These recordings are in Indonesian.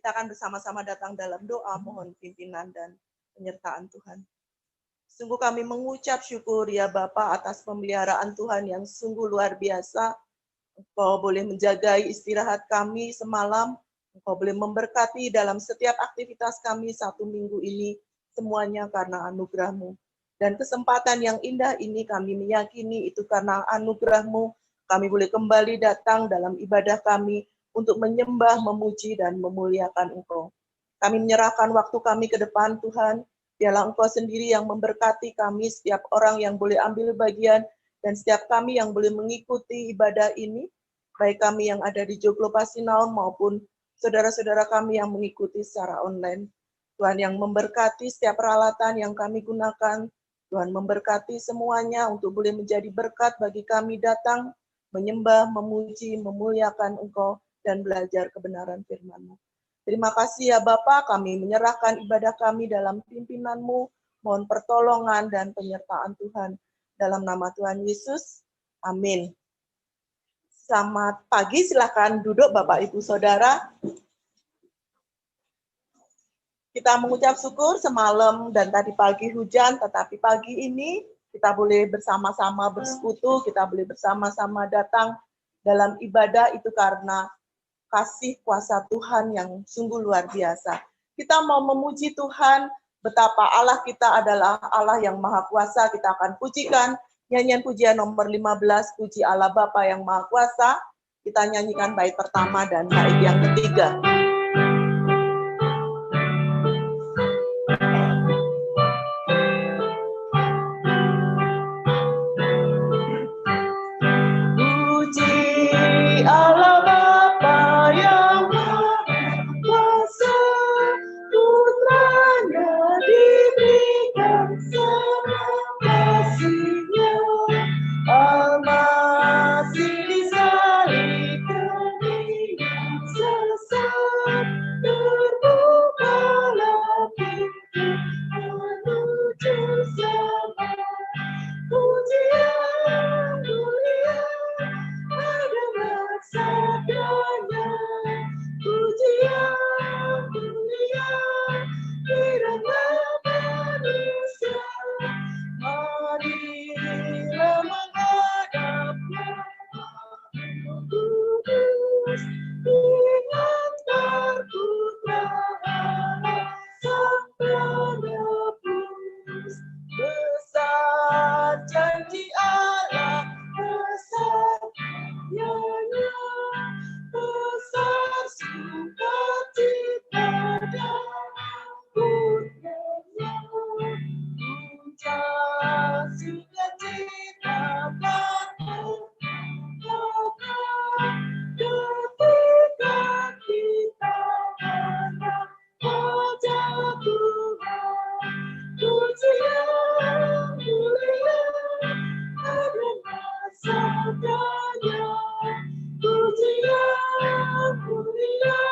Kita akan bersama-sama datang dalam doa, mohon pimpinan dan penyertaan Tuhan. Sungguh kami mengucap syukur ya Bapa atas pemeliharaan Tuhan yang sungguh luar biasa. Engkau boleh menjagai istirahat kami semalam. Engkau boleh memberkati dalam setiap aktivitas kami 1 minggu ini. Semuanya karena anugerah-Mu. Dan kesempatan yang indah ini kami meyakini itu karena anugerah-Mu. Kami boleh kembali datang dalam ibadah kami untuk menyembah, memuji, dan memuliakan Engkau. Kami menyerahkan waktu kami ke depan Tuhan. Biarlah Engkau sendiri yang memberkati kami, setiap orang yang boleh ambil bagian, dan setiap kami yang boleh mengikuti ibadah ini, baik kami yang ada di Joglo Pasinaon maupun saudara-saudara kami yang mengikuti secara online. Tuhan yang memberkati setiap peralatan yang kami gunakan, Tuhan memberkati semuanya untuk boleh menjadi berkat bagi kami datang, menyembah, memuji, memuliakan Engkau, dan belajar kebenaran firman-Mu. Terima kasih ya Bapa, kami menyerahkan ibadah kami dalam pimpinan-Mu, mohon pertolongan dan penyertaan Tuhan. Dalam nama Tuhan Yesus, amin. Selamat pagi, silakan duduk Bapak Ibu Saudara. Kita mengucap syukur semalam dan tadi pagi hujan, tetapi pagi ini kita boleh bersama-sama bersekutu, kita boleh bersama-sama datang dalam ibadah itu karena kasih kuasa Tuhan yang sungguh luar biasa. Kita mau memuji Tuhan, betapa Allah kita adalah Allah yang maha kuasa. Kita akan pujikan nyanyian pujian nomor 15, puji Allah Bapa yang maha kuasa. Kita nyanyikan bait pertama dan bait yang ketiga. Puji Allah Bapa yang maha kuasa, putranya diberikan semua kasih-Nya. Al-Masih disalibkan dengan sesat, terbukalah pintu menuju surga. Pujian mulia adalah sabdanya, pujian mulia kiranya manusia. Marilah menghadapnya kudus dengan terputra Allah sang penebus. Besar janji Allah, besar karyanya, besar sukacita dalam kurnianya. Puncak sukacita berkenan ketika kita menang wajah Tuhan. Pujian mulia adalah sabdanya, pujian mulia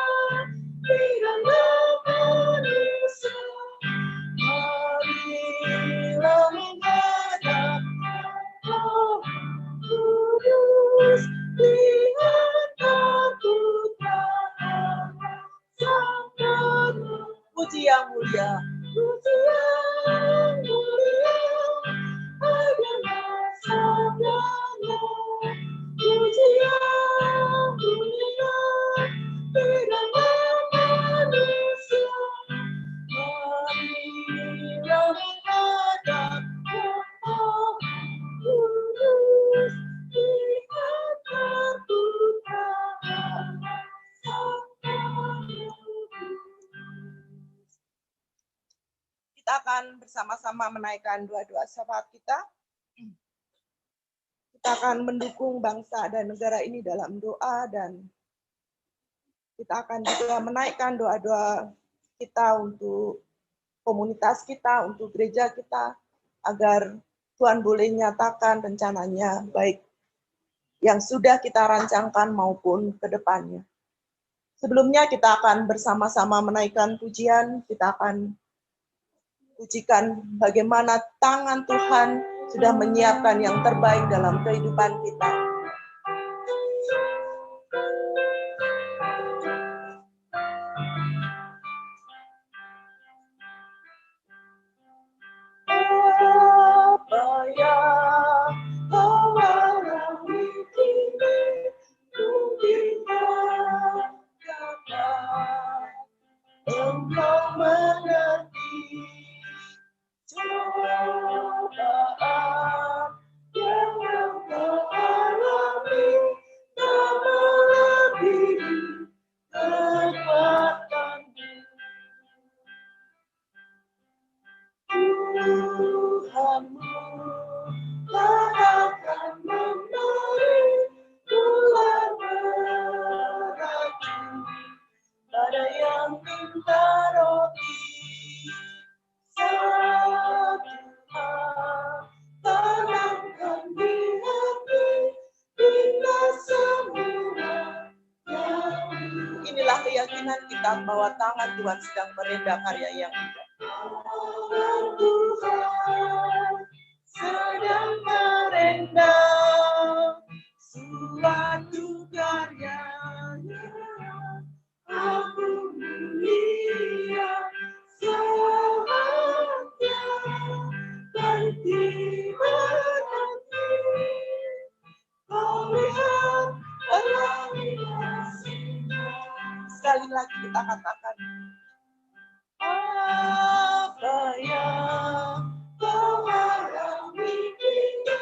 kiranya manusia. Marilah menghadapnya Roh Kudus, lihat terputra Allah sang penebus. Puji yang mulia, puji yang mulia adalah sabdanya, puji yang mulia kiranya manusia. Marilah menghadapnya Roh Kudus, lihat terputra Allah sang penebus. Kita akan bersama-sama menaikkan doa-doa syafaat kita. Kita akan mendukung bangsa dan negara ini dalam doa, dan kita akan juga menaikkan doa-doa kita untuk komunitas kita, untuk gereja kita, agar Tuhan boleh nyatakan rencananya, baik yang sudah kita rancangkan maupun ke depannya. Sebelumnya kita akan bersama-sama menaikkan pujian, kita akan pujikan bagaimana tangan Tuhan sudah menyiapkan yang terbaik dalam kehidupan kita. Engkau mengerti cobaan yang engkau alami, tak melebihi kekuatanmu. Tuhanmu tak akan memberi tular beracun pada yang minta roti. Satu hal tanamkan di hati, hingga semua yang inilah keyakinan kita bahwa tangan Tuhan sedang merendah karya yang indah. Tuhan sedang merendah suatu karyanya. Aku mulia sehatnya dan tiba-tiba kau lihat pelangi kasih-Nya. Sekali lagi kita katakan, apa yang kau alami ini,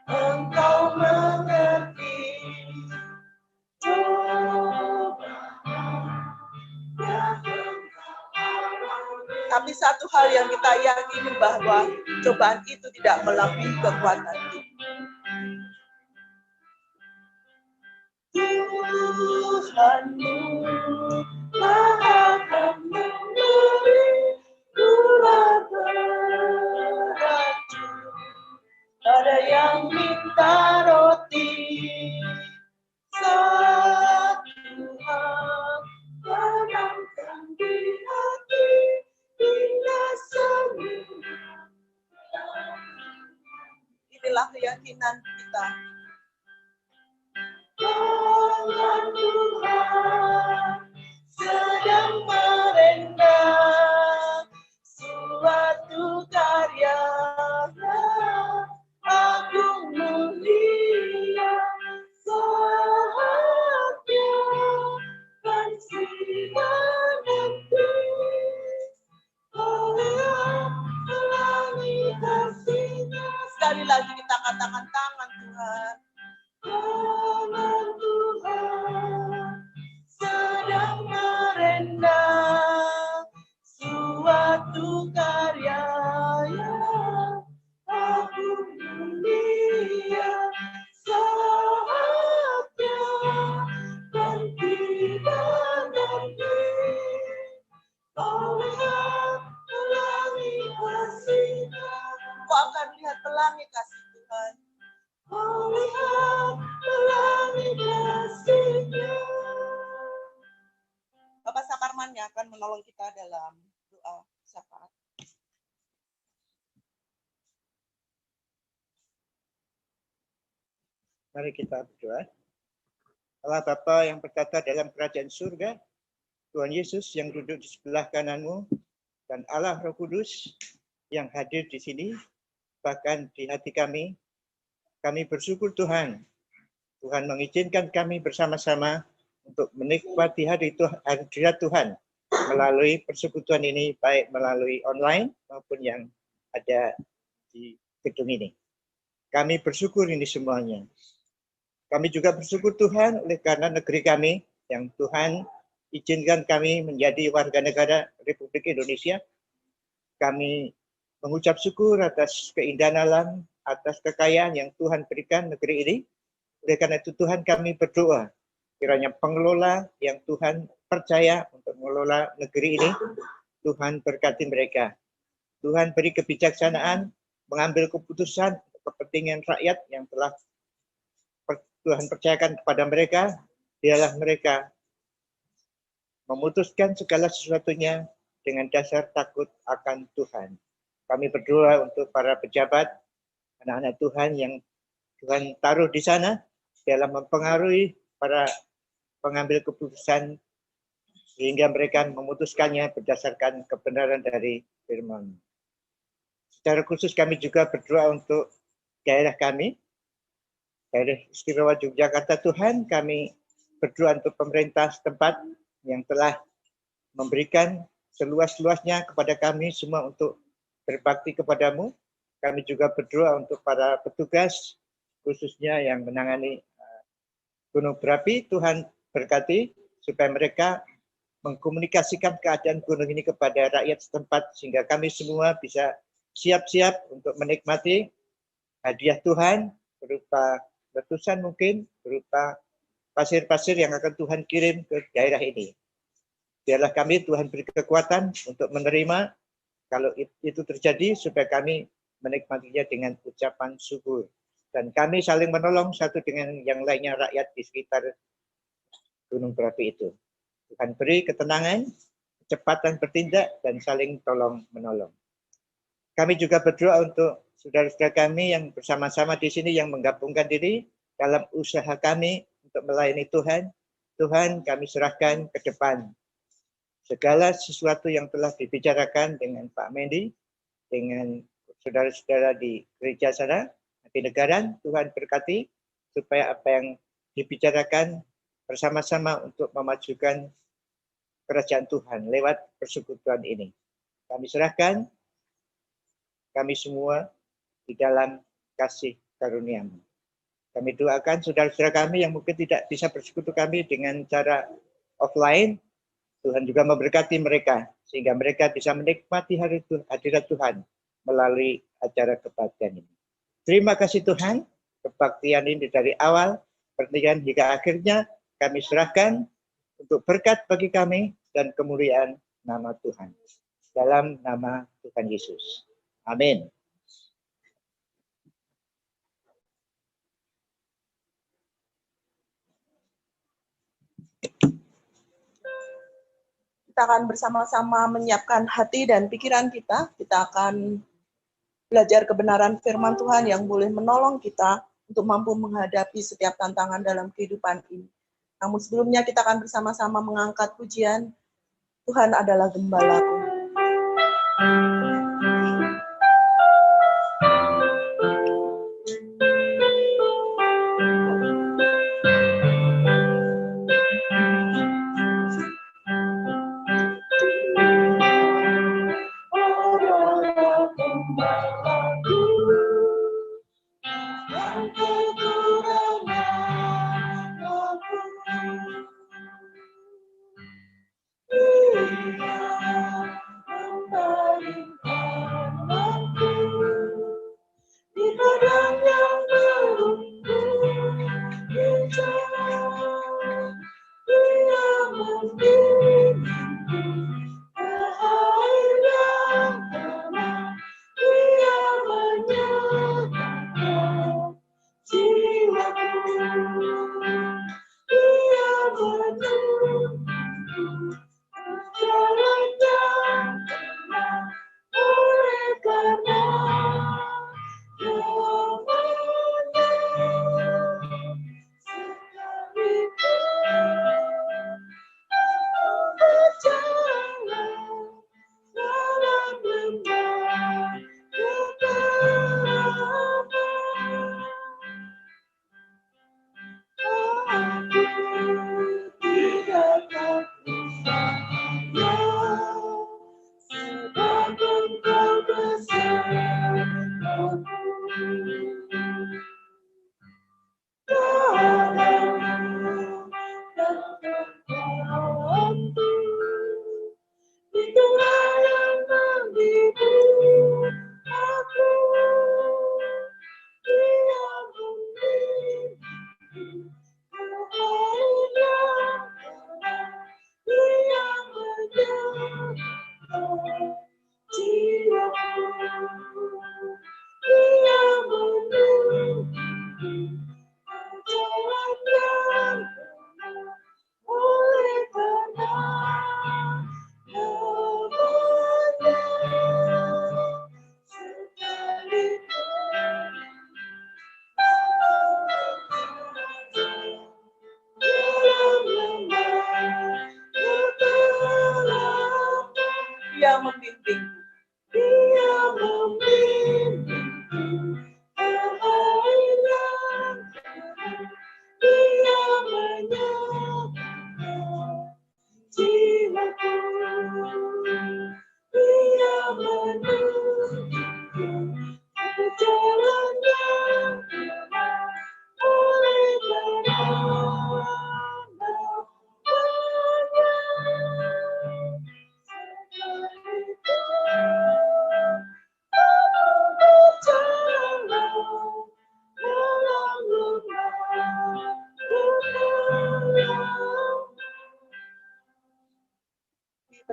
engkau mengerti cobaan yang engkau alami. Tapi satu hal yang kita yakini bahwa cobaan itu tidak melebihi kekuatan kita. Tuhanmu tak akan memberi tular beracun pada yang minta roti. Satu hal tanamkan di hati, hingga semua. Inilah keyakinan kita. Tangan Tuhan sedang merendah suatu karyanya. Aku mulia saatnya kan nanti oleh pelangi kasih-Nya. Sekali lagi kita katakan tangan Tuhan. Tangan Tuhan sedang merendah suatu karyanya. Aku mulia saatnya dan tiba-tiba kau lihat pelangi kasih-Nya. Kau akan lihat pelangi kasih Tuhan. Kau lihat pelangi kasih-Nya. Bapak Saparman yang akan menolong kita dalam doa syafaat. Mari kita berdoa. Allah Bapa yang bertata dalam kerajaan surga, Tuhan Yesus yang duduk di sebelah kananmu, dan Allah Roh Kudus yang hadir di sini, bahkan di hati kami bersyukur Tuhan. Tuhan mengizinkan kami bersama-sama untuk menikmati hadirat Tuhan melalui persekutuan ini, baik melalui online maupun yang ada di gedung ini. Kami bersyukur ini semuanya. Kami juga bersyukur Tuhan oleh karena negeri kami yang Tuhan izinkan kami menjadi warga negara Republik Indonesia. Kami mengucap syukur atas keindahan alam, atas kekayaan yang Tuhan berikan negeri ini. Oleh karena itu Tuhan kami berdoa, kiranya pengelola yang Tuhan percaya untuk mengelola negeri ini, Tuhan berkati mereka. Tuhan beri kebijaksanaan, mengambil keputusan untuk kepentingan rakyat yang telah Tuhan percayakan kepada mereka. Biarlah mereka memutuskan segala sesuatunya dengan dasar takut akan Tuhan. Kami berdoa untuk para pejabat, anak-anak Tuhan yang Tuhan taruh di sana dalam mempengaruhi para pengambil keputusan sehingga mereka memutuskannya berdasarkan kebenaran dari firman. Secara khusus kami juga berdoa untuk daerah kami, Daerah Istimewa Yogyakarta Tuhan, kami berdoa untuk pemerintah setempat yang telah memberikan seluas-luasnya kepada kami semua untuk berbakti kepadamu. Kami juga berdoa untuk para petugas, khususnya yang menangani gunung berapi. Tuhan berkati supaya mereka mengkomunikasikan keadaan gunung ini kepada rakyat setempat, sehingga kami semua bisa siap-siap untuk menikmati hadiah Tuhan berupa letusan mungkin, berupa pasir-pasir yang akan Tuhan kirim ke daerah ini. Biarlah kami Tuhan beri kekuatan untuk menerima kalau itu terjadi, supaya kami menikmatinya dengan ucapan syukur. Dan kami saling menolong satu dengan yang lainnya, rakyat di sekitar gunung berapi itu. Tuhan beri ketenangan, kecepatan bertindak, dan saling tolong-menolong. Kami juga berdoa untuk saudara-saudara kami yang bersama-sama di sini yang menggabungkan diri dalam usaha kami untuk melayani Tuhan. Tuhan, kami serahkan ke depan segala sesuatu yang telah dibicarakan dengan Pak Mendy, dengan saudara-saudara di gereja sana, di negara. Tuhan berkati supaya apa yang dibicarakan bersama-sama untuk memajukan kerajaan Tuhan lewat persekutuan ini. Kami serahkan kami semua di dalam kasih karunia-Mu. Kami doakan saudara-saudara kami yang mungkin tidak bisa bersekutu kami dengan cara offline. Tuhan juga memberkati mereka, sehingga mereka bisa menikmati hadirat Tuhan melalui acara kebaktian ini. Terima kasih Tuhan, kebaktian ini dari awal, pertengahan hingga akhirnya kami serahkan untuk berkat bagi kami dan kemuliaan nama Tuhan. Dalam nama Tuhan Yesus. Amin. Kita akan bersama-sama menyiapkan hati dan pikiran kita. Kita akan belajar kebenaran firman Tuhan yang boleh menolong kita untuk mampu menghadapi setiap tantangan dalam kehidupan ini. Namun sebelumnya kita akan bersama-sama mengangkat pujian, Tuhan adalah gembalaku. Dia membimbingku. Dia membimbingku.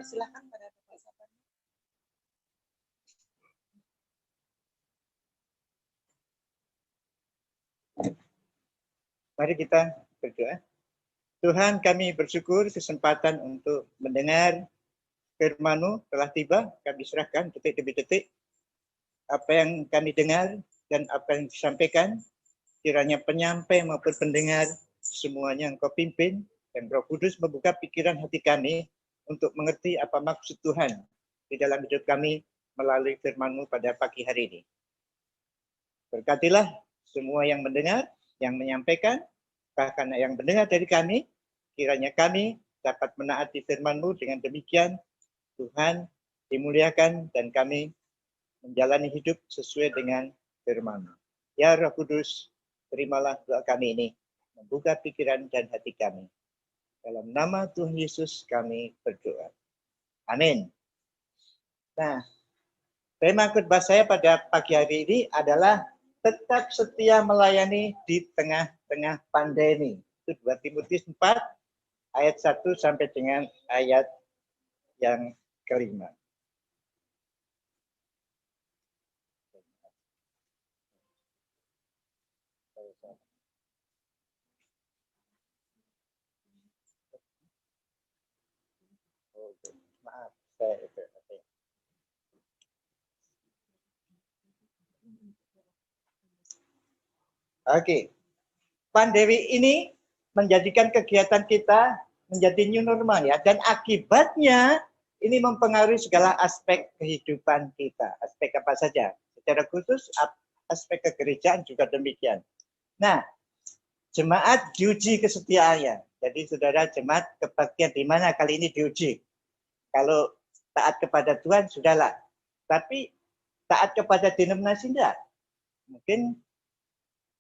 persilakan pada Bapak Sapani. Mari kita berdoa. Tuhan, kami bersyukur kesempatan untuk mendengar firman-Mu telah tiba. Kami serahkan detik demi detik apa yang kami dengar dan apa yang disampaikan. Kiranya penyampai maupun pendengar semuanya Engkau pimpin dan Roh Kudus membuka pikiran hati kami untuk mengerti apa maksud Tuhan di dalam hidup kami melalui firman-Mu pada pagi hari ini. Berkatilah semua yang mendengar, yang menyampaikan, bahkan yang mendengar dari kami, kiranya kami dapat menaati firman-Mu dengan demikian Tuhan dimuliakan dan kami menjalani hidup sesuai dengan firman-Mu. Ya Roh Kudus, terimalah doa kami ini, membuka pikiran dan hati kami. Dalam nama Tuhan Yesus kami berdoa. Amin. Nah, tema khotbah saya pada pagi hari ini adalah tetap setia melayani di tengah-tengah pandemi. Itu 2 Timotius 4 ayat 1 sampai dengan ayat yang kelima. Maaf, saya itu. Oke. Pandemi ini menjadikan kegiatan kita menjadi new normal ya, dan akibatnya ini mempengaruhi segala aspek kehidupan kita. Aspek apa saja? Secara khusus aspek kegerejaan juga demikian. Nah, jemaat diuji kesetiaannya. Jadi saudara, jemaat kebaktian di mana kali ini diuji? Kalau taat kepada Tuhan sudahlah. Tapi taat kepada denominasi enggak? Mungkin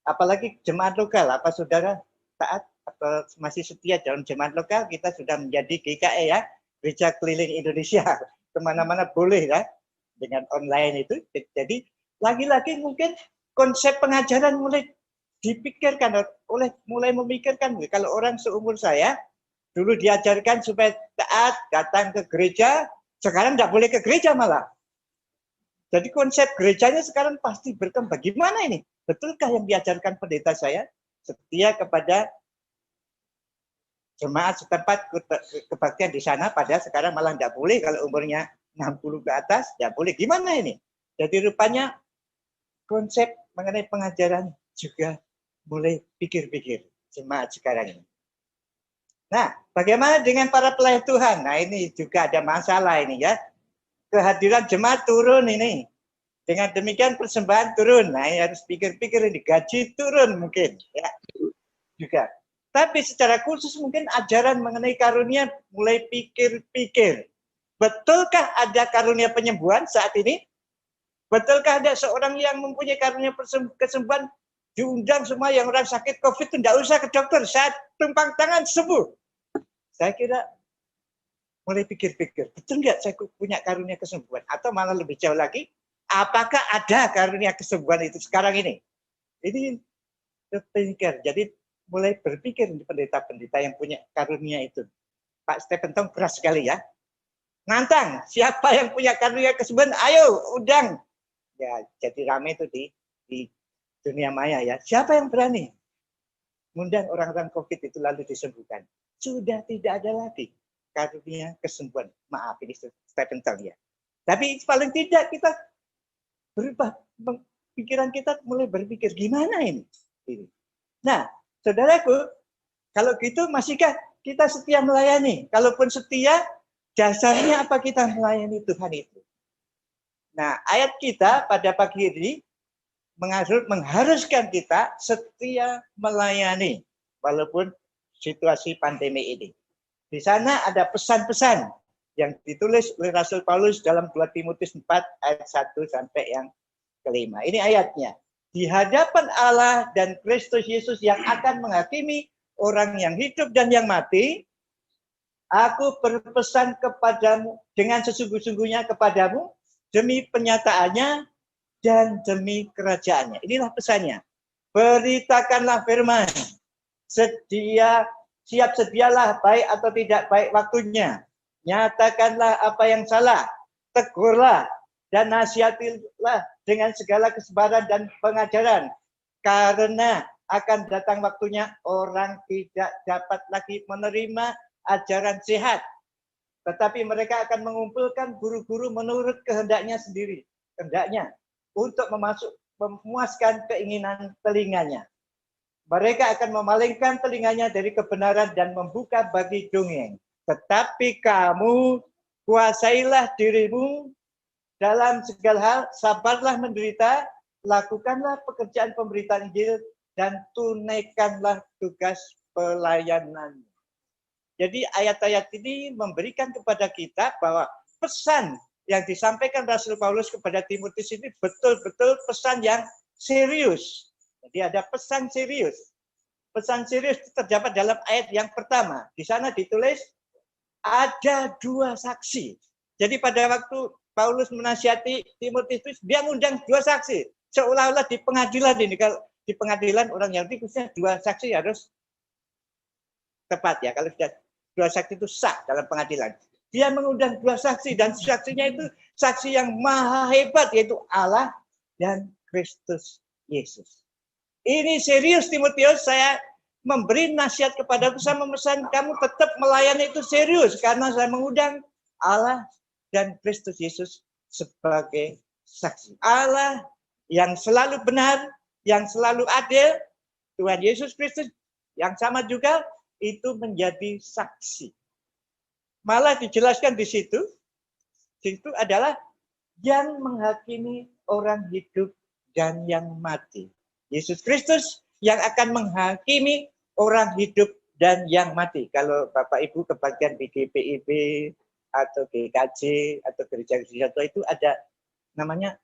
apalagi jemaat lokal, apa saudara taat atau masih setia dalam jemaat lokal? Kita sudah menjadi GKI ya, Gereja Keliling Indonesia. Kemana-mana boleh ya, dengan online itu. Jadi lagi-lagi mungkin konsep pengajaran mulai dipikirkan, mulai memikirkan. Kalau orang seumur saya, dulu diajarkan supaya taat, datang ke gereja, sekarang tidak boleh ke gereja malah. Jadi konsep gerejanya sekarang pasti berkembang. Bagaimana ini? Betulkah yang diajarkan pendeta saya? Setia kepada jemaat setempat kebaktian di sana, pada sekarang malah tidak boleh kalau umurnya 60 ke atas, tidak boleh. Gimana ini? Jadi rupanya konsep mengenai pengajaran juga mulai pikir-pikir jemaat sekarang ini. Nah, bagaimana dengan para pelayan Tuhan? Nah, ini juga ada masalah ini ya. Kehadiran jemaat turun ini. Dengan demikian persembahan turun. Nah, harus pikir-pikir ini, gaji turun mungkin ya juga. Tapi secara khusus mungkin ajaran mengenai karunia mulai pikir-pikir. Betulkah ada karunia penyembuhan saat ini? Betulkah ada seorang yang mempunyai karunia kesembuhan? Diundang semua yang orang sakit COVID itu tidak usah ke dokter, saat tumpang tangan sembuh. Saya kira mulai pikir-pikir, betul nggak saya punya karunia kesembuhan? Atau malah lebih jauh lagi, apakah ada karunia kesembuhan itu sekarang ini? Ini berpikir. Jadi mulai berpikir pendeta-pendeta yang punya karunia itu. Pak Stephen Tong keras sekali ya. Nantang, siapa yang punya karunia kesembuhan? Ayo, undang. Ya, jadi ramai itu di dunia maya ya. Siapa yang berani mengundang orang-orang COVID itu lalu disembuhkan? Sudah tidak ada lagi karunia kesembuhan. Maaf, ini Stephen Tong ya. Tapi paling tidak kita berubah, pikiran kita mulai berpikir gimana ini. Nah, saudaraku, kalau gitu masihkah kita setia melayani? Kalaupun setia, dasarnya apa kita melayani Tuhan itu? Nah, ayat kita pada pagi ini mengharuskan kita setia melayani walaupun situasi pandemi ini. Di sana ada pesan-pesan yang ditulis oleh Rasul Paulus dalam 2 Timotius 4 ayat 1 sampai yang kelima. Ini ayatnya. Di hadapan Allah dan Kristus Yesus yang akan menghakimi orang yang hidup dan yang mati, aku berpesan kepadamu dengan sesungguh-sungguhnya kepadamu demi penyataannya dan demi kerajaannya. Inilah pesannya. Beritakanlah firman. Siap sedialah baik atau tidak baik waktunya. Nyatakanlah apa yang salah, tegurlah dan nasihatilah dengan segala kesabaran dan pengajaran. Karena akan datang waktunya orang tidak dapat lagi menerima ajaran sehat. Tetapi mereka akan mengumpulkan guru-guru menurut kehendaknya sendiri. Kehendaknya untuk memuaskan keinginan telinganya. Mereka akan memalingkan telinganya dari kebenaran dan membuka bagi dongeng. Tetapi kamu kuasailah dirimu dalam segala hal, sabarlah menderita, lakukanlah pekerjaan pemberitaan Injil, dan tunaikanlah tugas pelayanan. Jadi ayat-ayat ini memberikan kepada kita bahwa pesan yang disampaikan Rasul Paulus kepada Timotius ini betul-betul pesan yang serius. Jadi ada pesan serius. Pesan serius itu terdapat dalam ayat yang pertama. Di sana ditulis ada 2 saksi. Jadi pada waktu Paulus menasihati Timotius, dia mengundang 2 saksi. Seolah-olah di pengadilan ini, kalau di pengadilan orang Yahudi khususnya 2 saksi harus tepat ya. Kalau sudah 2 saksi itu sah dalam pengadilan. Dia mengundang 2 saksi dan saksinya itu saksi yang maha hebat, yaitu Allah dan Kristus Yesus. Ini serius Timotius, saya memberi nasihat kepadaku, saya memesan kamu tetap melayani itu serius karena saya mengundang Allah dan Kristus Yesus sebagai saksi. Allah yang selalu benar, yang selalu adil, Tuhan Yesus Kristus yang sama juga itu menjadi saksi. Malah dijelaskan di situ adalah yang menghakimi orang hidup dan yang mati. Yesus Kristus yang akan menghakimi orang hidup dan yang mati. Kalau Bapak Ibu kebagian di GPIB atau GKJ atau gereja-gereja tua itu ada namanya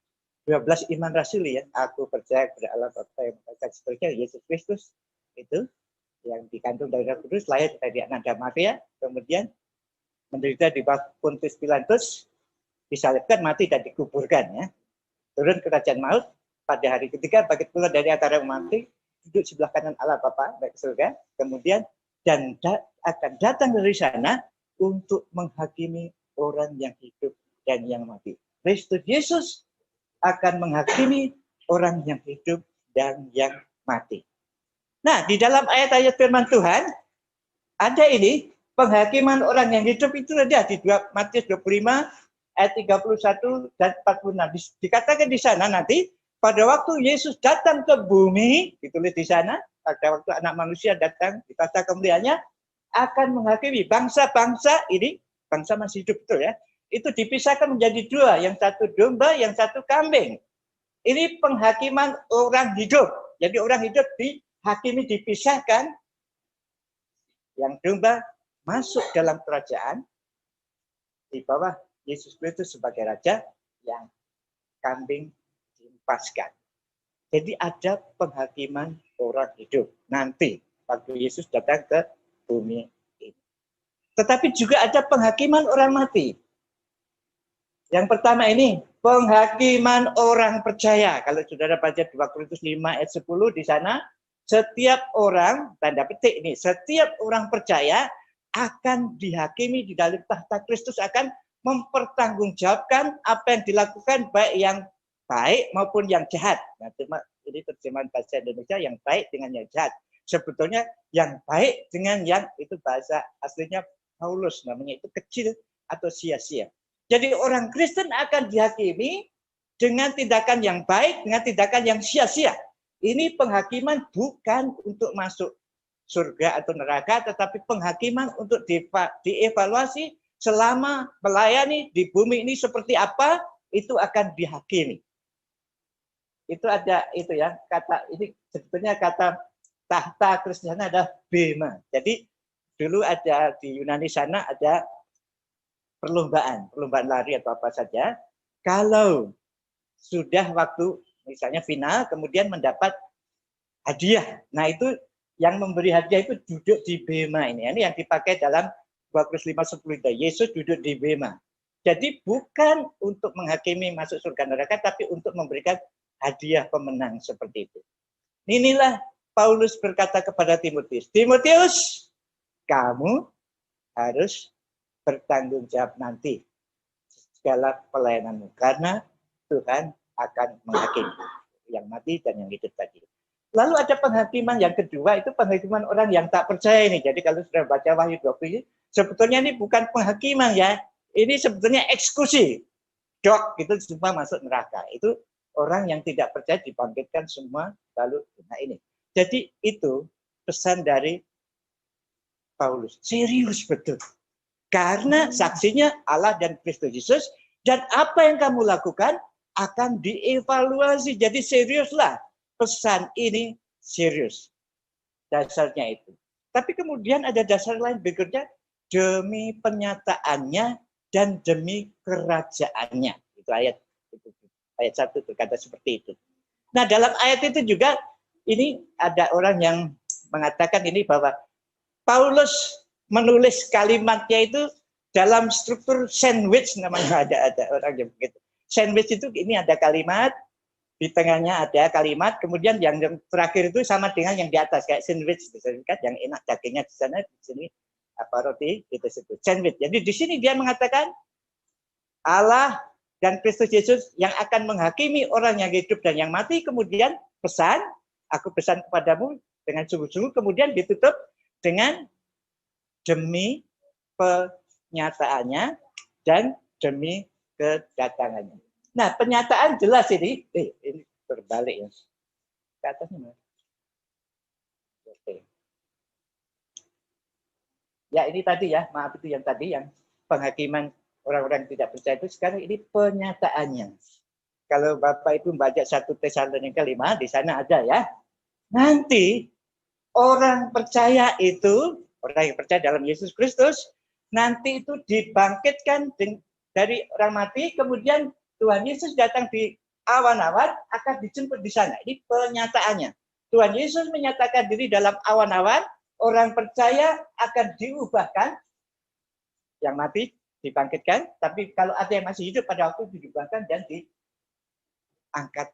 12 iman rasuli ya. Aku percaya kepada Allah Bapa yang Maha Esa, Yesus Kristus itu yang dikandung dari Roh Kudus, lahir dari Nanda Maria, kemudian menderita di bawah Pontius Pilatus, disalibkan, mati dan dikuburkan ya. Turun ke kerajaan maut, pada hari ketiga bangkit pula dari antara mati, duduk sebelah kanan Allah Bapa baik surga, kemudian dan akan datang dari sana untuk menghakimi orang yang hidup dan yang mati. Kristus Yesus akan menghakimi orang yang hidup dan yang mati. Nah, di dalam ayat-ayat firman Tuhan ada ini penghakiman orang yang hidup itu ada di Matius 25 ayat 31 dan 46. Dikatakan di sana nanti pada waktu Yesus datang ke bumi, ditulis di sana, pada waktu anak manusia datang di tata kemuliaannya, akan menghakimi bangsa-bangsa ini, bangsa masih hidup betul ya, itu dipisahkan menjadi 2, yang satu domba, yang satu kambing. Ini penghakiman orang hidup. Jadi orang hidup dihakimi, dipisahkan, yang domba masuk dalam kerajaan di bawah Yesus Kristus sebagai raja, yang kambing dilepaskan. Jadi ada penghakiman orang hidup nanti waktu Yesus datang ke bumi ini. Tetapi juga ada penghakiman orang mati. Yang pertama ini penghakiman orang percaya. Kalau saudara baca 2 Korintus 5 ayat 10 di sana, setiap orang, tanda petik ini, setiap orang percaya akan dihakimi di dalam tahta Kristus, akan mempertanggungjawabkan apa yang dilakukan, baik yang baik maupun yang jahat. Nah, ini terjemahan bahasa Indonesia, yang baik dengan yang jahat. Sebetulnya yang baik dengan yang itu bahasa aslinya Paulus, namanya itu kecil atau sia-sia. Jadi orang Kristen akan dihakimi dengan tindakan yang baik, dengan tindakan yang sia-sia. Ini penghakiman bukan untuk masuk surga atau neraka, tetapi penghakiman untuk dievaluasi selama melayani di bumi ini seperti apa, itu akan dihakimi. Itu ada itu ya, kata ini sebetulnya kata tahta Kristus adalah bema. Jadi dulu ada di Yunani sana ada perlombaan lari atau apa saja. Kalau sudah waktu misalnya final, kemudian mendapat hadiah. Nah itu yang memberi hadiah itu duduk di bema ini. Ini yang dipakai dalam 2 Korintus 5:10. Yesus duduk di bema. Jadi bukan untuk menghakimi masuk surga neraka, tapi untuk memberikan hadiah pemenang seperti itu. Inilah Paulus berkata kepada Timotius, Timotius, kamu harus bertanggung jawab nanti segala pelayananmu. Karena Tuhan akan menghakimi yang mati dan yang hidup tadi. Lalu ada penghakiman yang kedua, itu penghakiman orang yang tak percaya ini. Jadi kalau sudah baca Wahyu 20, sebetulnya ini bukan penghakiman ya. Ini sebetulnya eksekusi. Dok, itu semua masuk neraka. Itu orang yang tidak percaya dibangkitkan semua. Lalu, nah ini. Jadi itu pesan dari Paulus. Serius betul. Karena saksinya Allah dan Kristus Yesus. Dan apa yang kamu lakukan akan dievaluasi. Jadi seriuslah. Pesan ini serius. Dasarnya itu. Tapi kemudian ada dasar lain berikutnya. Demi penyataannya dan demi kerajaannya. Itu ayat 1 berkata seperti itu. Nah dalam ayat itu juga ini ada orang yang mengatakan ini bahwa Paulus menulis kalimatnya itu dalam struktur sandwich, namanya ada orang yang begitu. Sandwich itu ini ada kalimat, di tengahnya ada kalimat, kemudian yang terakhir itu sama dengan yang di atas kayak sandwich, kan yang enak dagingnya di sana, di sini apa roti itu disebut sandwich. Jadi di sini dia mengatakan Allah dan Kristus Yesus yang akan menghakimi orang yang hidup dan yang mati. Kemudian pesan, aku pesan kepadamu dengan sungguh-sungguh. Kemudian ditutup dengan demi penyataannya dan demi kedatangannya. Nah, penyataan jelas ini. Ini berbalik ya. Ke atasnya. Oke. Ya ini tadi ya, maaf itu yang tadi yang penghakiman orang-orang tidak percaya itu. Sekarang ini penyataannya. Kalau Bapak Ibu membaca 1 Tesalonika 5, di sana ada ya. Nanti orang percaya itu, orang yang percaya dalam Yesus Kristus, nanti itu dibangkitkan dari orang mati, kemudian Tuhan Yesus datang di awan-awan, akan dijemput di sana. Ini penyataannya. Tuhan Yesus menyatakan diri dalam awan-awan, orang percaya akan diubahkan, yang mati dibangkitkan, tapi kalau ada yang masih hidup pada waktu itu diubahkan dan diangkat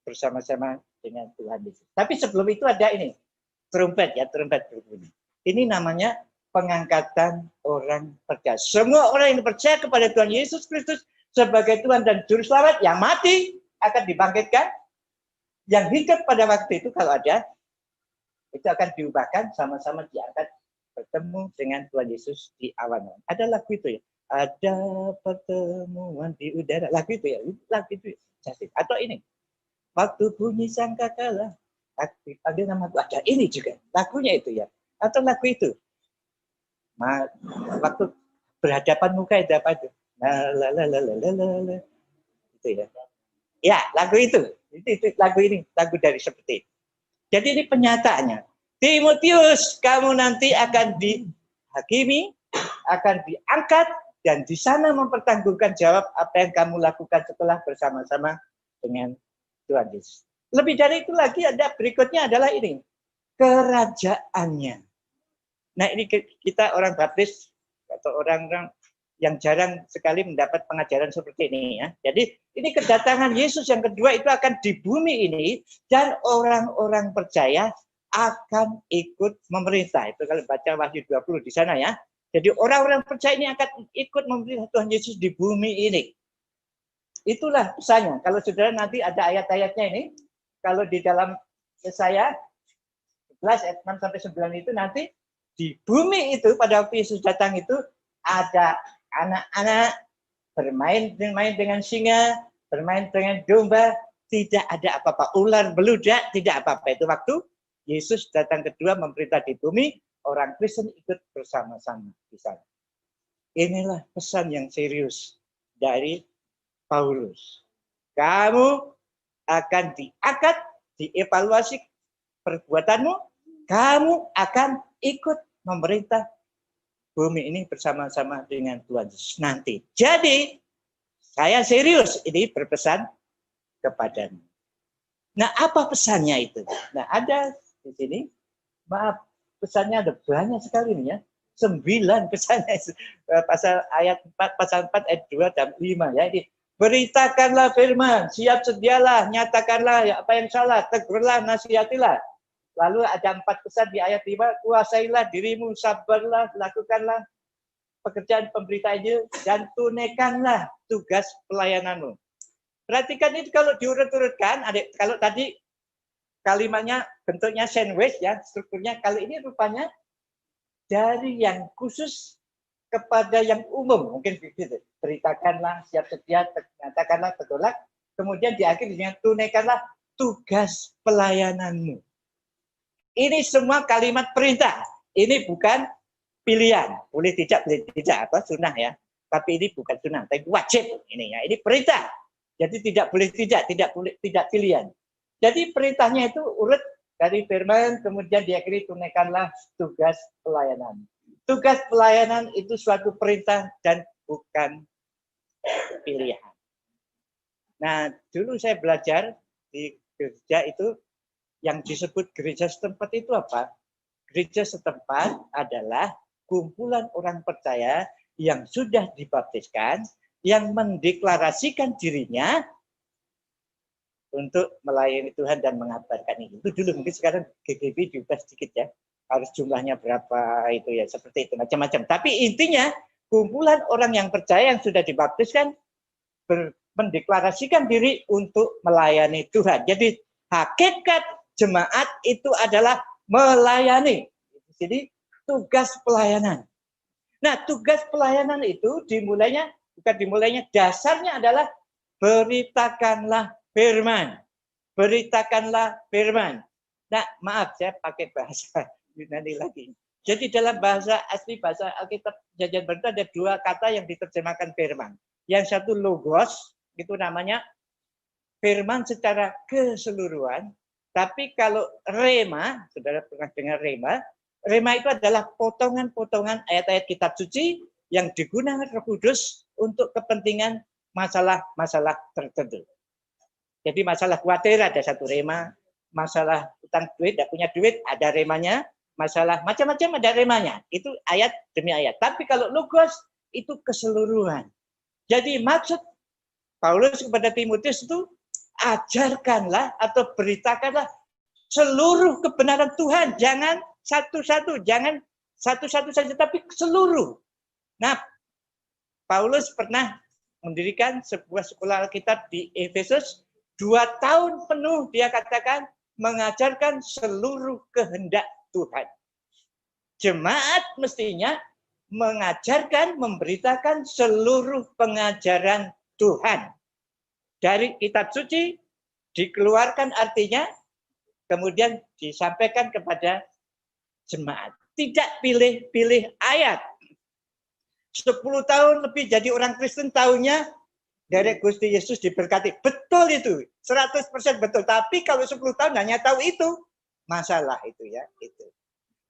bersama-sama dengan Tuhan Yesus. Tapi sebelum itu ada ini, trompet berbunyi. Ini namanya pengangkatan orang percaya. Semua orang yang percaya kepada Tuhan Yesus Kristus sebagai Tuhan dan Juru Selamat, yang mati akan dibangkitkan, yang hidup pada waktu itu kalau ada, itu akan diubahkan sama-sama diangkat bertemu dengan Tuhan Yesus di awan-awan. Ada lagu itu ya. Ada pertemuan di udara. Lagu itu ya. Lagu itu ya. Atau ini. Waktu bunyi sangkakala. Ada nama ada ini juga. Lagunya itu ya. Atau lagu itu. Waktu berhadapan muka itu apa itu? La. Itu ya. Ya, lagu itu. Itu lagu ini. Lagu dari seperti itu. Jadi ini penyataannya. Timotius, kamu nanti akan dihakimi, akan diangkat, dan di sana mempertanggungjawabkan jawab apa yang kamu lakukan setelah bersama-sama dengan Tuhan Yesus. Lebih dari itu lagi ada berikutnya adalah ini. Kerajaannya. Nah ini kita orang baptis atau orang-orang yang jarang sekali mendapat pengajaran seperti ini ya. Jadi ini kedatangan Yesus yang kedua itu akan di bumi ini dan orang-orang percaya akan ikut memerintah. Itu kalau baca Wahyu 20 di sana ya. Jadi orang-orang percaya ini akan ikut memerintah Tuhan Yesus di bumi ini. Itulah pesannya. Kalau saudara nanti ada ayat-ayatnya ini, kalau di dalam Yesaya 11 ayat 6 sampai 9 itu nanti di bumi itu pada waktu Yesus datang itu ada anak-anak bermain dengan singa, bermain dengan domba, tidak ada apa-apa. Ular, beludak, tidak apa-apa. Itu waktu Yesus datang kedua memerintah di bumi, orang Kristen ikut bersama-sama di sana. Inilah pesan yang serius dari Paulus. Kamu akan diangkat, dievaluasi perbuatanmu, kamu akan ikut memerintah bumi ini bersama-sama dengan Tuhan Yesus nanti. Jadi, saya serius ini berpesan kepadamu. Nah, apa pesannya itu? Nah, ada di sini, maaf, pesannya ada banyak sekali nih ya. 9 pesannya. Pasal ayat 4, pasal 4 ayat 2 dan 5 ya. Ini, beritakanlah firman, siap sedialah, nyatakanlah ya, apa yang salah, tegurlah, nasihatilah. Lalu ada 4 pesan di ayat 5, kuasailah dirimu, sabarlah, lakukanlah pekerjaan pemberitaan itu dan tunaikanlah tugas pelayananmu. Perhatikan itu kalau diurut-urutkan, kalau tadi kalimatnya bentuknya sandwich ya, strukturnya, kali ini rupanya dari yang khusus kepada yang umum, mungkin begitu. Beritakanlah, siap sedia, nyatakanlah, bertolak, kemudian diakhiri dengan tunaikanlah tugas pelayananmu. Ini semua kalimat perintah. Ini bukan pilihan, boleh tidak apa sunnah ya. Tapi ini bukan sunnah, tapi wajib ini ya. Ini perintah. Jadi tidak boleh tidak pilihan. Jadi perintahnya itu urut dari firman, kemudian diakhiri tunaikanlah tugas pelayanan. Tugas pelayanan itu suatu perintah dan bukan pilihan. Nah, dulu saya belajar di gereja itu yang disebut gereja setempat itu apa? Gereja setempat adalah kumpulan orang percaya yang sudah dibaptiskan, yang mendeklarasikan dirinya untuk melayani Tuhan dan mengabarkan ini. Itu dulu, mungkin sekarang GGB diubah sedikit ya. Harus jumlahnya berapa itu ya, seperti itu, macam-macam. Tapi intinya, kumpulan orang yang percaya yang sudah dibaptiskan, mendeklarasikan diri untuk melayani Tuhan. Jadi hakikat jemaat itu adalah melayani. Jadi tugas pelayanan. Nah, tugas pelayanan itu dasarnya adalah beritakanlah firman. Beritakanlah firman. Nah, maaf saya pakai bahasa Yunani lagi. Jadi dalam bahasa asli, bahasa Alkitab Perjanjian Baru ada dua kata yang diterjemahkan firman. Yang satu logos, itu namanya firman secara keseluruhan. Tapi kalau rema, saudara pernah dengar rema? Rema itu adalah potongan-potongan ayat-ayat kitab suci yang digunakan Roh Kudus untuk kepentingan masalah-masalah tertentu. Jadi masalah khawatir ada satu rema, masalah utang duit, tidak punya duit ada remanya, masalah macam-macam ada remanya. Itu ayat demi ayat. Tapi kalau logos itu keseluruhan. Jadi maksud Paulus kepada Timotius itu ajarkanlah atau beritakanlah seluruh kebenaran Tuhan. Jangan satu-satu, jangan satu-satu saja, tapi seluruh. Nah, Paulus pernah mendirikan sebuah sekolah Alkitab di Efesus. 2 tahun penuh dia katakan mengajarkan seluruh kehendak Tuhan. Jemaat mestinya mengajarkan, memberitakan seluruh pengajaran Tuhan. Dari kitab suci dikeluarkan artinya, kemudian disampaikan kepada jemaat. Tidak pilih-pilih ayat. 10 tahun lebih jadi orang Kristen tahunnya dari Gusti Yesus diberkati. Betul itu, 100% betul. Tapi kalau 10 tahun hanya tahu itu, masalah itu ya. Itu.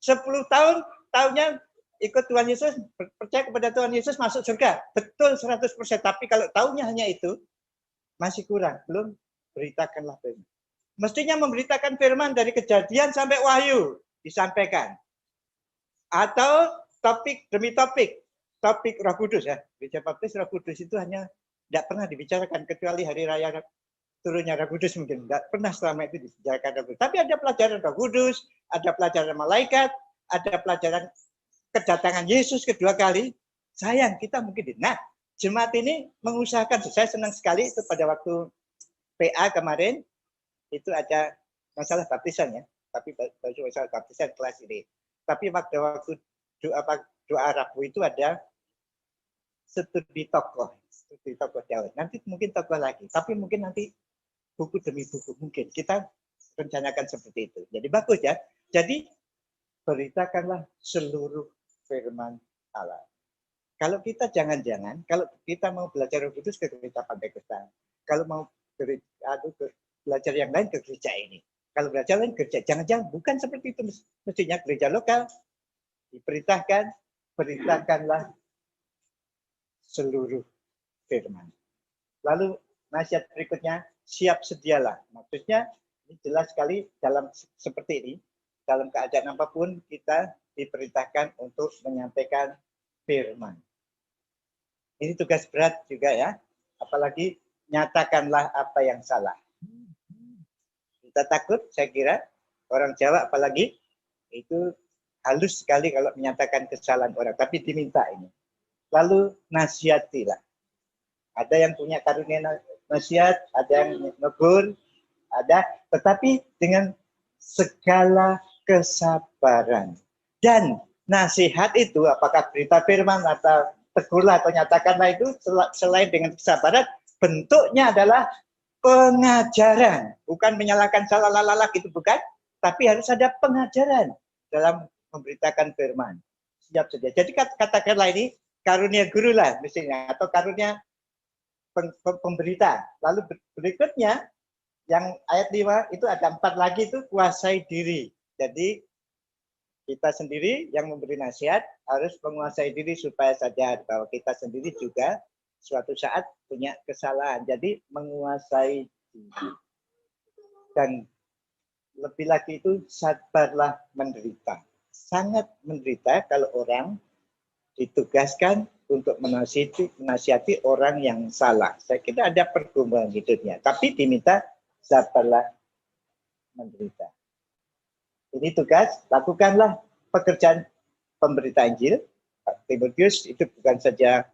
10 tahun, tahunnya ikut Tuhan Yesus, percaya kepada Tuhan Yesus, masuk surga. Betul 100%. Tapi kalau tahunnya hanya itu, masih kurang. Belum beritakanlah firman. Mestinya memberitakan firman dari Kejadian sampai Wahyu disampaikan. Atau topik demi topik. Topik Roh Kudus ya. Gereja Baptis Roh Kudus itu hanya tidak pernah dibicarakan kecuali hari raya turunnya Roh Kudus mungkin. Tidak pernah selama itu dibicarakan Roh Kudus. Tapi ada pelajaran Roh Kudus, ada pelajaran malaikat, ada pelajaran kedatangan Yesus kedua kali. Sayang kita mungkin. Nah, jemaat ini mengusahakan. Saya senang sekali itu pada waktu PA kemarin itu ada masalah baptisan ya. Tapi masalah baptisan kelas ini. Tapi waktu doa Rabu itu ada studi tokoh Daud. Nanti mungkin tokoh lagi, tapi mungkin nanti buku demi buku mungkin kita rencanakan seperti itu. Jadi bagus ya. Jadi beritakanlah seluruh firman Allah. Kalau kita jangan-jangan, kalau kita mau belajar Roh Kudus ke gereja Pantekosta, kalau mau belajar yang lain ke gereja ini. Kalau belajar lain gereja, jangan-jangan bukan seperti itu. Mestinya gereja lokal diperintahkan, beritakanlah seluruh firman. Lalu nasihat berikutnya, siap sedialah. Maksudnya ini jelas sekali dalam seperti ini, dalam keadaan apapun kita diperintahkan untuk menyampaikan firman. Ini tugas berat juga ya, apalagi nyatakanlah apa yang salah. Kita takut, saya kira orang Jawa apalagi itu halus sekali kalau menyatakan kesalahan orang, tapi diminta ini. lalu nasihatilah. Ada yang punya karunia nasihat, ada yang negur, ada, tetapi dengan segala kesabaran. Dan nasihat itu, apakah berita firman atau tegurlah atau nyatakanlah, itu selain dengan kesabaran, bentuknya adalah pengajaran. Bukan menyalahkan salah lalala gitu, bukan. Tapi harus ada pengajaran dalam memberitakan firman. Siap sedia. Jadi katakanlah ini karunia guru lah misalnya, atau karunia pemberita. Lalu berikutnya yang ayat 5 itu ada 4 lagi, itu kuasai diri. Jadi kita sendiri yang memberi nasihat harus menguasai diri supaya sadar bahwa kita sendiri juga suatu saat punya kesalahan. Jadi menguasai diri. Dan lebih lagi itu sabarlah menderita. Sangat menderita kalau orang ditugaskan untuk menasihati orang yang salah. Saya kira ada pergumulan hidupnya, tapi diminta sabarlah menderita. Ini tugas, lakukanlah pekerjaan pemberita Injil. Timotius itu bukan saja,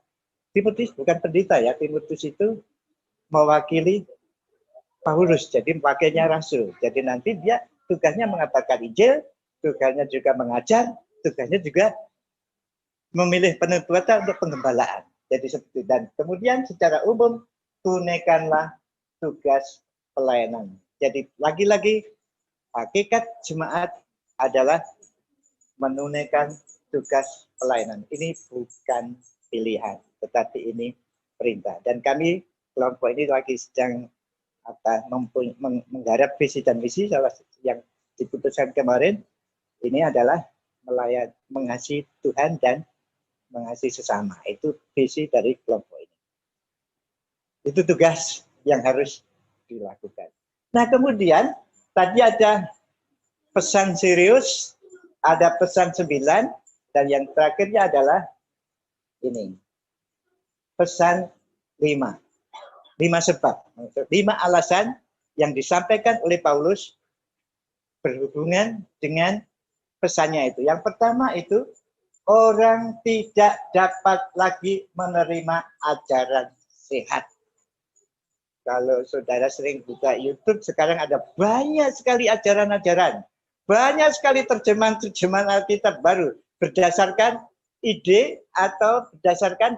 Timotius bukan pendeta ya, Timotius itu mewakili Paulus, jadi wakilnya rasul. Jadi nanti dia tugasnya mengabarkan Injil, tugasnya juga mengajar, tugasnya juga memilih penutuatan untuk penggembalaan. Jadi seperti, dan kemudian secara umum tunaikanlah tugas pelayanan. Jadi lagi-lagi hakikat jemaat adalah menunaikan tugas pelayanan. Ini bukan pilihan, tetapi ini perintah. Dan kami kelompok ini lagi sedang menggarap visi dan misi salah yang diputuskan kemarin. Ini adalah mengasihi Tuhan dan mengasihi sesama. Itu visi dari kelompok ini. Itu tugas yang harus dilakukan. Nah, kemudian tadi ada pesan serius, ada pesan 9, dan yang terakhirnya adalah ini. Pesan 5. 5 sebab, 5 alasan yang disampaikan oleh Paulus berhubungan dengan pesannya itu. Yang pertama itu, orang tidak dapat lagi menerima ajaran sehat. Kalau saudara sering buka YouTube, sekarang ada banyak sekali ajaran-ajaran. Banyak sekali terjemahan Alkitab baru. Berdasarkan ide atau berdasarkan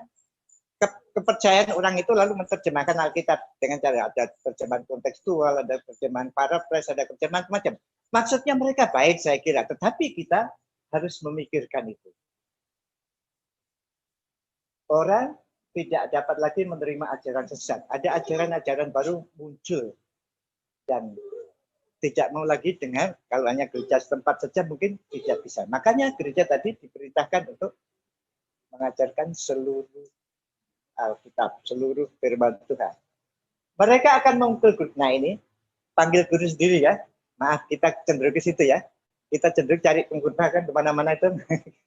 kepercayaan orang itu, lalu menerjemahkan Alkitab dengan cara ada terjemahan kontekstual, ada terjemahan paraphrase, ada terjemahan macam. Maksudnya mereka baik saya kira, tetapi kita harus memikirkan itu. Orang tidak dapat lagi menerima ajaran sesat. Ada ajaran-ajaran baru muncul dan tidak mau lagi dengar. Kalau hanya gereja setempat saja mungkin tidak bisa. Makanya gereja tadi diperintahkan untuk mengajarkan seluruh Alkitab, seluruh firman Tuhan. Mereka akan memukul guru. Nah ini panggil guru sendiri ya. Maaf, kita cenderung ke situ ya. Kita cenderung cari pengkhotbah kan kemana-mana itu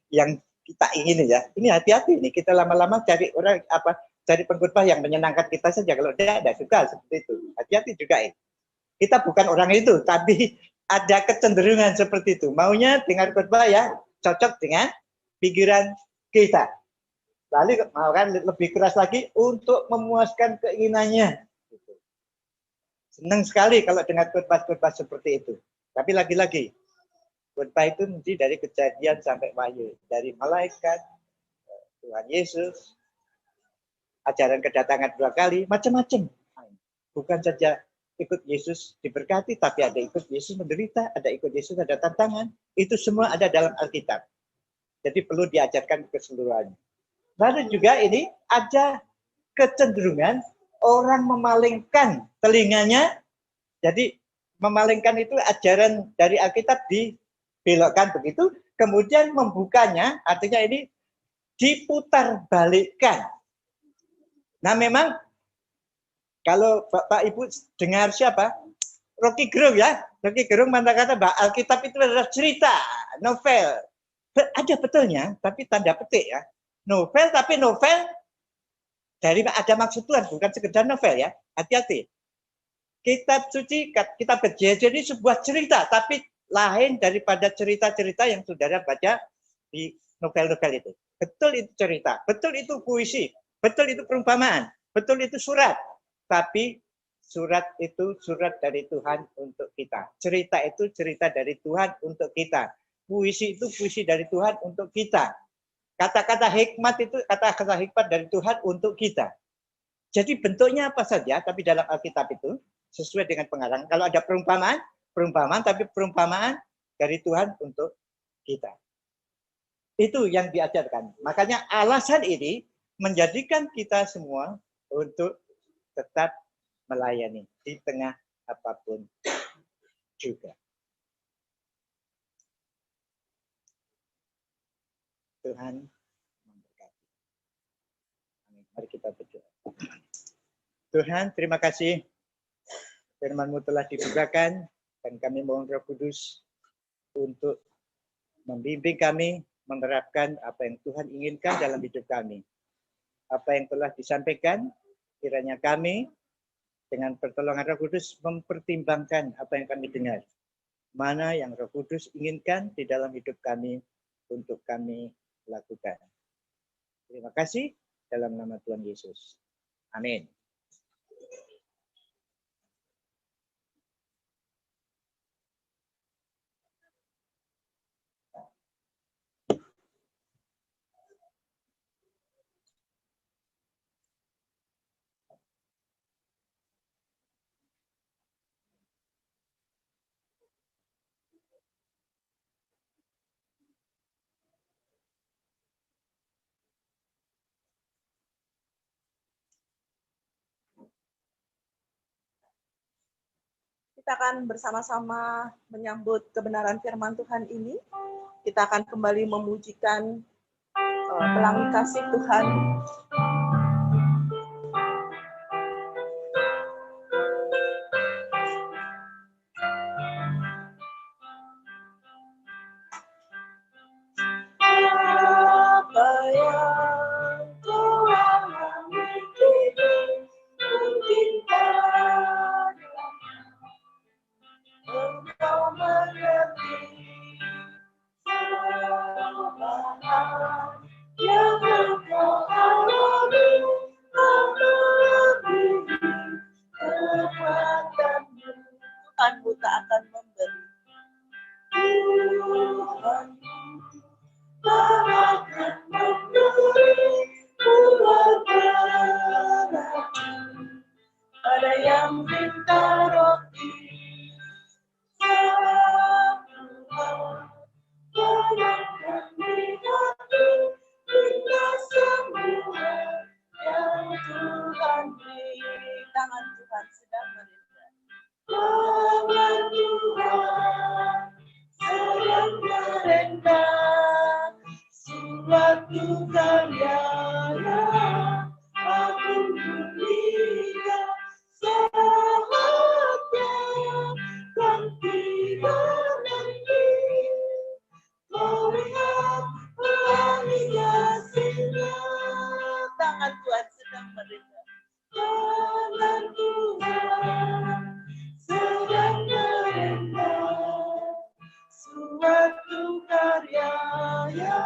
yang kita ingin ya. Ini hati-hati nih, kita lama-lama cari orang cari pengkhotbah yang menyenangkan kita saja. Kalau dia tidak suka seperti itu, hati-hati juga ini. Kita bukan orang itu, tapi ada kecenderungan seperti itu. Maunya dengar khotbah ya cocok dengan pikiran kita. Lalu mau kan lebih keras lagi untuk memuaskan keinginannya. Senang sekali kalau dengar khotbah-khotbah seperti itu. Tapi lagi-lagi, khotbah itu mesti dari Kejadian sampai Wahyu, dari malaikat, Tuhan Yesus, ajaran kedatangan 2 kali, macam-macam. Bukan saja ikut Yesus diberkati, tapi ada ikut Yesus menderita, ada ikut Yesus ada tantangan. Itu semua ada dalam Alkitab. Jadi perlu diajarkan keseluruhannya. Lalu juga ini ada kecenderungan orang memalingkan telinganya. Jadi memalingkan itu ajaran dari Alkitab dibelokkan begitu, kemudian membukanya, artinya ini diputar balikkan. Nah memang kalau Bapak Ibu dengar siapa? Rocky Gerung ya. Rocky Gerung kata bahwa Alkitab itu adalah cerita, novel. Ada betulnya, tapi tanda petik ya. Novel, tapi novel dari ada maksud Tuhan, bukan sekedar novel ya. Hati-hati. Kitab suci, kitab Yesus ini sebuah cerita, tapi lain daripada cerita-cerita yang saudara baca di novel-novel itu. Betul itu cerita, betul itu puisi, betul itu perumpamaan, betul itu surat. Tapi surat itu surat dari Tuhan untuk kita. Cerita itu cerita dari Tuhan untuk kita. Puisi itu puisi dari Tuhan untuk kita. Kata-kata hikmat itu kata-kata hikmat dari Tuhan untuk kita. Jadi bentuknya apa saja, tapi dalam Alkitab itu sesuai dengan pengarang. Kalau ada perumpamaan, perumpamaan, tapi perumpamaan dari Tuhan untuk kita. Itu yang diajarkan. Makanya alasan ini menjadikan kita semua untuk tetap melayani di tengah apapun juga. Tuhan memberkati. Amin. Mari kita berdoa. Tuhan, terima kasih firman-Mu telah dibukakan dan kami mohon Roh Kudus untuk membimbing kami menerapkan apa yang Tuhan inginkan dalam hidup kami. Apa yang telah disampaikan, kiranya kami dengan pertolongan Roh Kudus mempertimbangkan apa yang kami dengar. Mana yang Roh Kudus inginkan di dalam hidup kami untuk kami lakukan. Terima kasih dalam nama Tuhan Yesus. Amin. Kita akan bersama-sama menyambut kebenaran firman Tuhan ini. Kita akan kembali memujikan pelangi kasih Tuhan. Apa yang Tuhan miliki, mungkinkah engkau mengerti cobaan yang engkau alami, melebihi kekuatanmu. Tuhanmu tak akan memberi. Tuhanmu tak akan memberi buah berarti. Ada yang minta roti bayangkan di hati hingga semua yang Tuhan beri. Tangan Tuhan sedang merendah. Tangan Tuhan sedang merendah. Suatu karyanya aku melihat saatnya kan tiba nanti. Kau lihat pelangi kasih-Nya. Tangan Tuhan sedang merendah. Tangan Tuhan sedang merendah. Suatu karyanya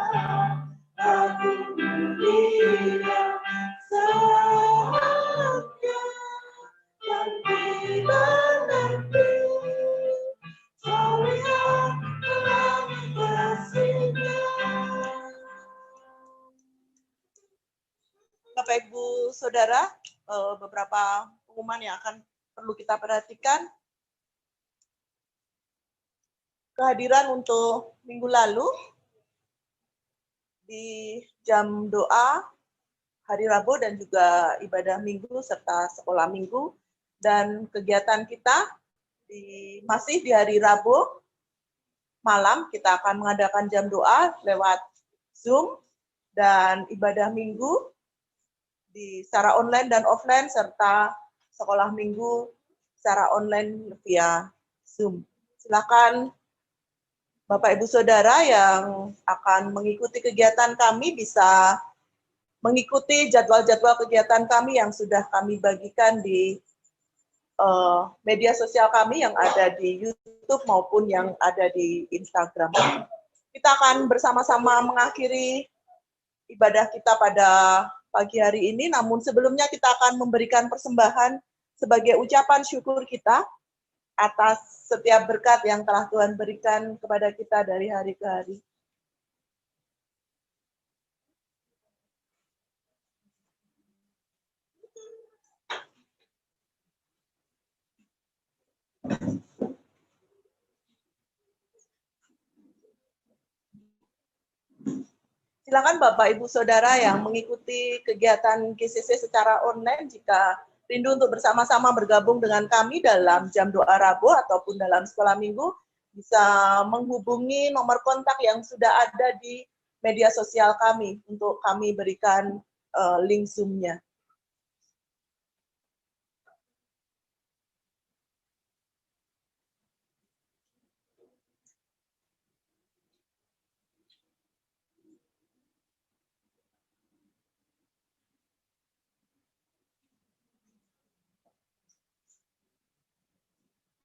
aku melihat saatnya yang tiba nanti. Kau lihat pelangi kasih-Nya. Bapak Ibu Saudara, beberapa pengumuman yang akan perlu kita perhatikan. Kehadiran untuk minggu lalu di jam doa hari Rabu dan juga ibadah minggu serta sekolah minggu, dan kegiatan kita masih di hari Rabu malam kita akan mengadakan jam doa lewat Zoom dan ibadah minggu secara online dan offline serta sekolah minggu secara online via Zoom. Silakan Bapak Ibu Saudara yang akan mengikuti kegiatan kami bisa mengikuti jadwal-jadwal kegiatan kami yang sudah kami bagikan di media sosial kami yang ada di YouTube maupun yang ada di Instagram. Kita akan bersama-sama mengakhiri ibadah kita pada pagi hari ini, namun sebelumnya kita akan memberikan persembahan sebagai ucapan syukur kita atas setiap berkat yang telah Tuhan berikan kepada kita dari hari ke hari. Silakan Bapak, Ibu, Saudara yang mengikuti kegiatan GCC secara online, jika rindu untuk bersama-sama bergabung dengan kami dalam jam doa Rabu ataupun dalam sekolah minggu, bisa menghubungi nomor kontak yang sudah ada di media sosial kami untuk kami berikan link Zoom-nya.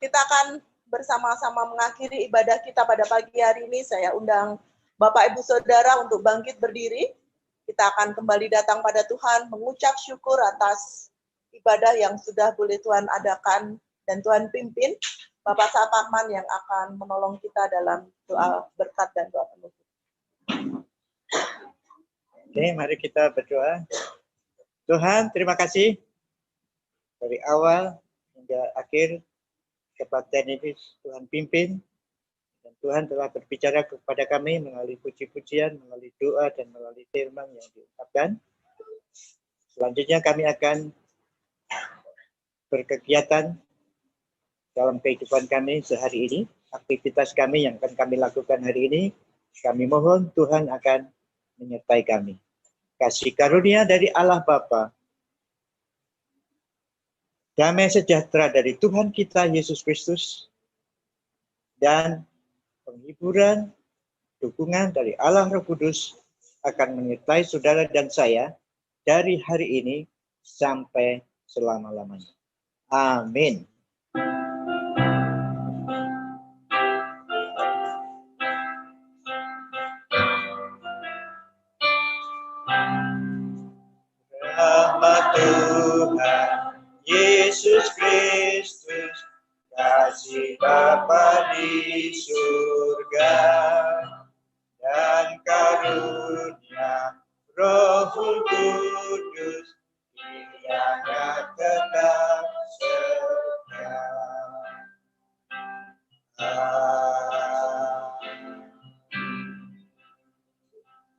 Kita akan bersama-sama mengakhiri ibadah kita pada pagi hari ini. Saya undang Bapak, Ibu, Saudara untuk bangkit berdiri. Kita akan kembali datang pada Tuhan, mengucap syukur atas ibadah yang sudah boleh Tuhan adakan dan Tuhan pimpin. Bapak Sapahman yang akan menolong kita dalam doa berkat dan doa penutup. Oke, mari kita berdoa. Tuhan, terima kasih dari awal hingga akhir kebaktian ini Tuhan pimpin, dan Tuhan telah berbicara kepada kami melalui puji-pujian, melalui doa, dan melalui firman yang diungkapkan. Selanjutnya kami akan berkegiatan dalam kehidupan kami sehari ini, aktivitas kami yang akan kami lakukan hari ini, kami mohon Tuhan akan menyertai kami. Kasih karunia dari Allah Bapa, damai sejahtera dari Tuhan kita Yesus Kristus, dan penghiburan, dukungan dari Allah Roh Kudus akan menyertai saudara dan saya dari hari ini sampai selama-lamanya. Amin. Rahmat Tuhan Yesus Kristus, kasih Bapa di surga, dan karunia Roh Kudus yang tetap setia.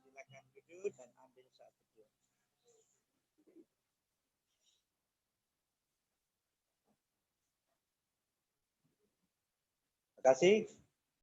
Silakan duduk dan ambil satu buah. Terima kasih.